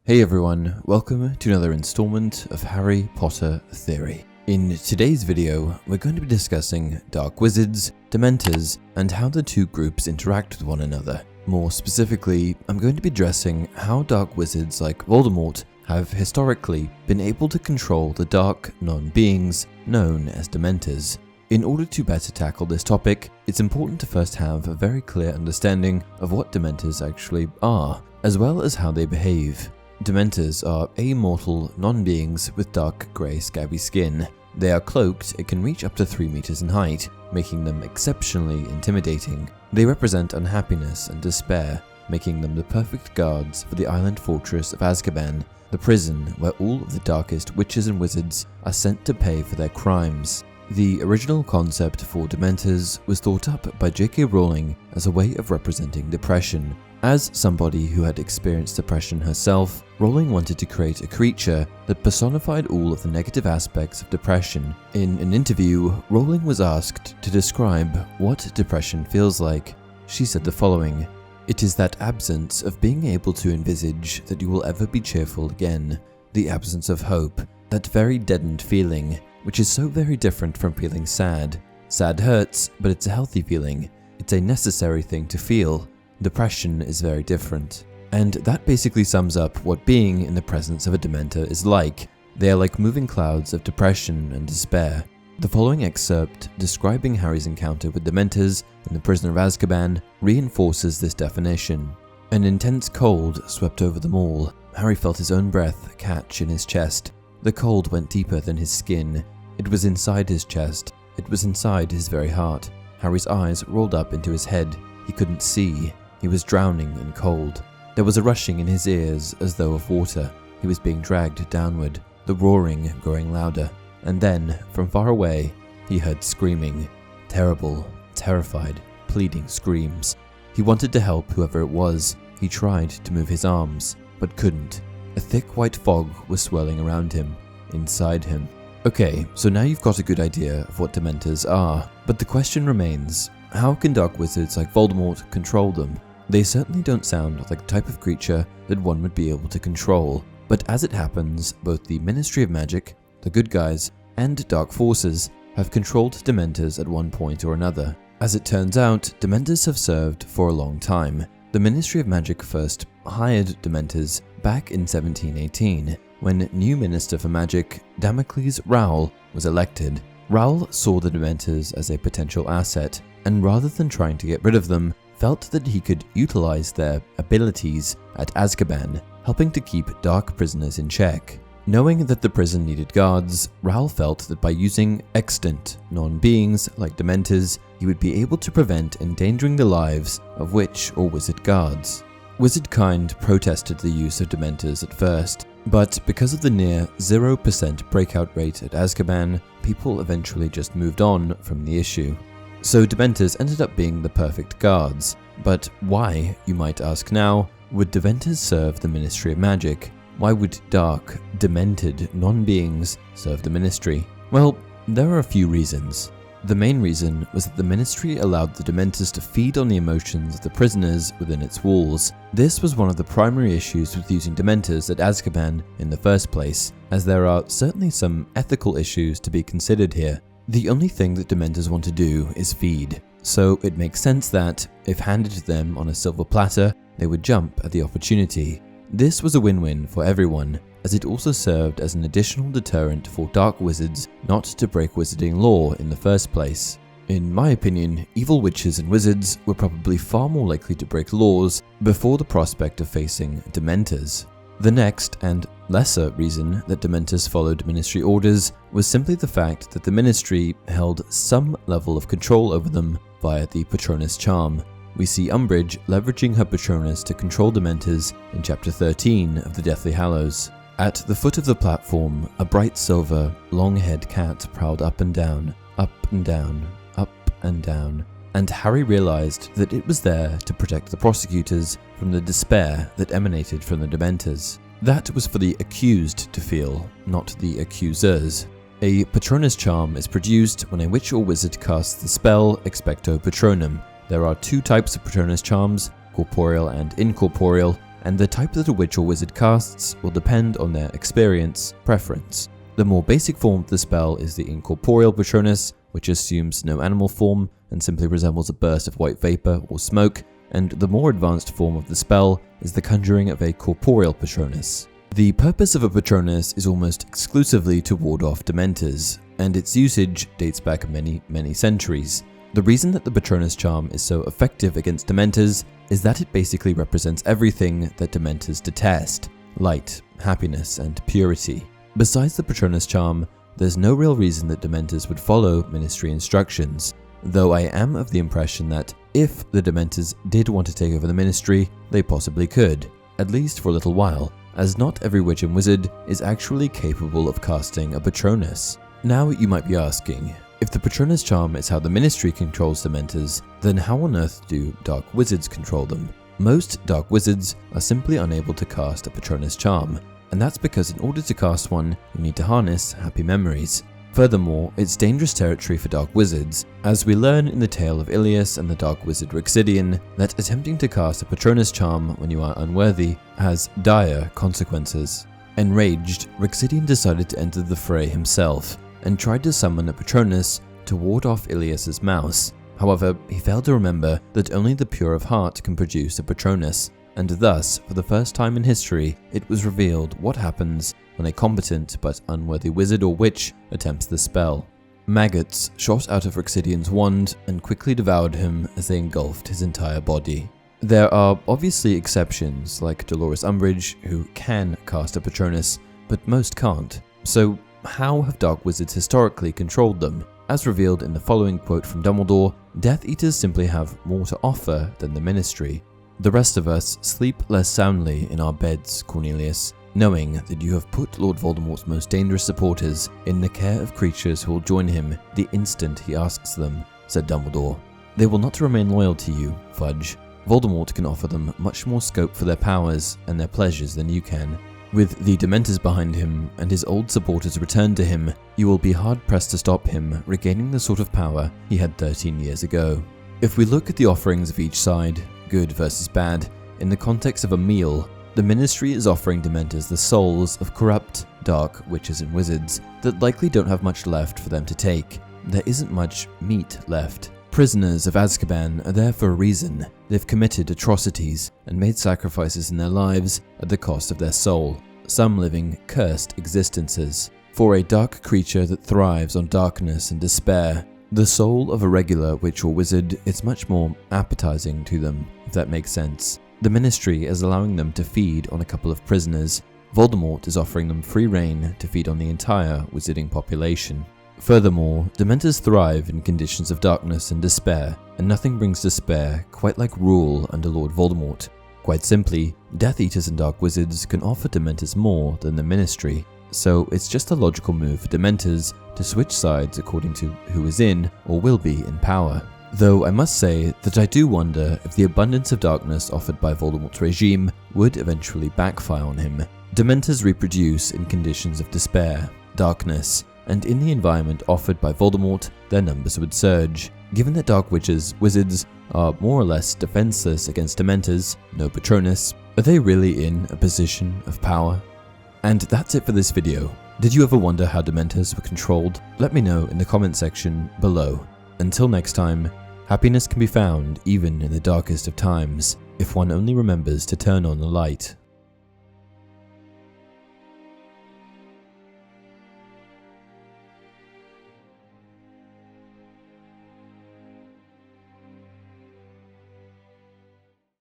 Hey everyone, welcome to another installment of Harry Potter Theory. In today's video, we're going to be discussing Dark Wizards, Dementors, and how the two groups interact with one another. More specifically, I'm going to be addressing how Dark Wizards like Voldemort have historically been able to control the dark non-beings known as Dementors. In order to better tackle this topic, it's important to first have a very clear understanding of what Dementors actually are, as well as how they behave. Dementors are amortal non-beings with dark grey scabby skin. They are cloaked and can reach up to 3 meters in height, making them exceptionally intimidating. They represent unhappiness and despair, making them the perfect guards for the island fortress of Azkaban, the prison where all of the darkest witches and wizards are sent to pay for their crimes. The original concept for Dementors was thought up by J.K. Rowling as a way of representing depression. As somebody who had experienced depression herself, Rowling wanted to create a creature that personified all of the negative aspects of depression. In an interview, Rowling was asked to describe what depression feels like. She said the following: "It is that absence of being able to envisage that you will ever be cheerful again, the absence of hope, that very deadened feeling, which is so very different from feeling sad. Sad hurts, but it's a healthy feeling. It's a necessary thing to feel. Depression is very different." And that basically sums up what being in the presence of a Dementor is like. They are like moving clouds of depression and despair. The following excerpt describing Harry's encounter with Dementors in the prison of Azkaban reinforces this definition. An intense cold swept over them all. Harry felt his own breath catch in his chest. The cold went deeper than his skin. It was inside his chest. It was inside his very heart. Harry's eyes rolled up into his head. He couldn't see. He was drowning in cold. There was a rushing in his ears as though of water. He was being dragged downward, the roaring growing louder. And then, from far away, he heard screaming. Terrible, terrified, pleading screams. He wanted to help whoever it was. He tried to move his arms, but couldn't. A thick white fog was swirling around him, inside him. Okay, so now you've got a good idea of what Dementors are, but the question remains, how can Dark Wizards like Voldemort control them? They certainly don't sound like the type of creature that one would be able to control, but as it happens, both the Ministry of Magic, the good guys, and Dark Forces have controlled Dementors at one point or another. As it turns out, Dementors have served for a long time. The Ministry of Magic first hired Dementors back in 1718, when new Minister for Magic, Damocles Rowell, was elected. Rowell saw the Dementors as a potential asset, and rather than trying to get rid of them, felt that he could utilize their abilities at Azkaban, helping to keep dark prisoners in check. Knowing that the prison needed guards, Rowell felt that by using extant non-beings like Dementors, he would be able to prevent endangering the lives of witch or wizard guards. Wizardkind protested the use of Dementors at first, but because of the near 0% breakout rate at Azkaban, people eventually just moved on from the issue. So Dementors ended up being the perfect guards. But why, you might ask now, would Dementors serve the Ministry of Magic? Why would dark, demented non-beings serve the Ministry? Well, there are a few reasons. The main reason was that the Ministry allowed the Dementors to feed on the emotions of the prisoners within its walls. This was one of the primary issues with using Dementors at Azkaban in the first place, as there are certainly some ethical issues to be considered here. The only thing that Dementors want to do is feed, so it makes sense that, if handed to them on a silver platter, they would jump at the opportunity. This was a win-win for everyone, as it also served as an additional deterrent for Dark Wizards not to break wizarding law in the first place. In my opinion, evil witches and wizards were probably far more likely to break laws before the prospect of facing Dementors. The next, and lesser reason that Dementors followed Ministry orders was simply the fact that the Ministry held some level of control over them via the Patronus charm. We see Umbridge leveraging her Patronus to control Dementors in Chapter 13 of the Deathly Hallows. At the foot of the platform, a bright silver, long-haired cat prowled up and down, up and down, up and down, and Harry realized that it was there to protect the prosecutors from the despair that emanated from the Dementors. That was for the accused to feel, not the accusers. A Patronus charm is produced when a witch or wizard casts the spell Expecto Patronum. There are two types of Patronus charms, corporeal and incorporeal, and the type that a witch or wizard casts will depend on their experience, preference. The more basic form of the spell is the incorporeal Patronus, which assumes no animal form and simply resembles a burst of white vapor or smoke, and the more advanced form of the spell is the conjuring of a corporeal Patronus. The purpose of a Patronus is almost exclusively to ward off Dementors, and its usage dates back many centuries. The reason that the Patronus charm is so effective against Dementors is that it basically represents everything that Dementors detest: light, happiness, and purity. Besides the Patronus charm, there's no real reason that Dementors would follow Ministry instructions, though I am of the impression that if the Dementors did want to take over the Ministry, they possibly could, at least for a little while, as not every witch and wizard is actually capable of casting a Patronus. Now you might be asking, if the Patronus charm is how the Ministry controls Dementors, then how on earth do Dark Wizards control them? Most Dark Wizards are simply unable to cast a Patronus charm, and that's because in order to cast one, you need to harness happy memories. Furthermore, it's dangerous territory for Dark Wizards, as we learn in the tale of Ilias and the Dark Wizard Rixidian that attempting to cast a Patronus charm when you are unworthy has dire consequences. Enraged, Rixidian decided to enter the fray himself, and tried to summon a Patronus to ward off Ilias's mouse. However, he failed to remember that only the pure of heart can produce a Patronus, and thus, for the first time in history, it was revealed what happens when a competent but unworthy wizard or witch attempts the spell. Maggots shot out of Rixidian's wand and quickly devoured him as they engulfed his entire body. There are obviously exceptions, like Dolores Umbridge, who can cast a Patronus, but most can't. So how have Dark Wizards historically controlled them? As revealed in the following quote from Dumbledore, Death Eaters simply have more to offer than the Ministry. The rest of us sleep less soundly in our beds, Cornelius, knowing that you have put Lord Voldemort's most dangerous supporters in the care of creatures who will join him the instant he asks them, said Dumbledore. They will not remain loyal to you, Fudge. Voldemort can offer them much more scope for their powers and their pleasures than you can. With the Dementors behind him and his old supporters returned to him, you will be hard-pressed to stop him regaining the sort of power he had 13 years ago. If we look at the offerings of each side, good versus bad, in the context of a meal, the Ministry is offering Dementors the souls of corrupt, dark witches and wizards that likely don't have much left for them to take. There isn't much meat left. Prisoners of Azkaban are there for a reason. They've committed atrocities and made sacrifices in their lives at the cost of their soul, some living cursed existences. For a dark creature that thrives on darkness and despair, the soul of a regular witch or wizard is much more appetizing to them, if that makes sense. The Ministry is allowing them to feed on a couple of prisoners. Voldemort is offering them free reign to feed on the entire wizarding population. Furthermore, Dementors thrive in conditions of darkness and despair, and nothing brings despair quite like rule under Lord Voldemort. Quite simply, Death Eaters and Dark Wizards can offer Dementors more than the Ministry, so it's just a logical move for Dementors to switch sides according to who is in or will be in power. Though I must say that I do wonder if the abundance of darkness offered by Voldemort's regime would eventually backfire on him. Dementors reproduce in conditions of despair, darkness, and in the environment offered by Voldemort, their numbers would surge. Given that Dark Wizards are more or less defenseless against Dementors, no Patronus, are they really in a position of power? And that's it for this video. Did you ever wonder how Dementors were controlled? Let me know in the comment section below. Until next time, happiness can be found even in the darkest of times, if one only remembers to turn on the light.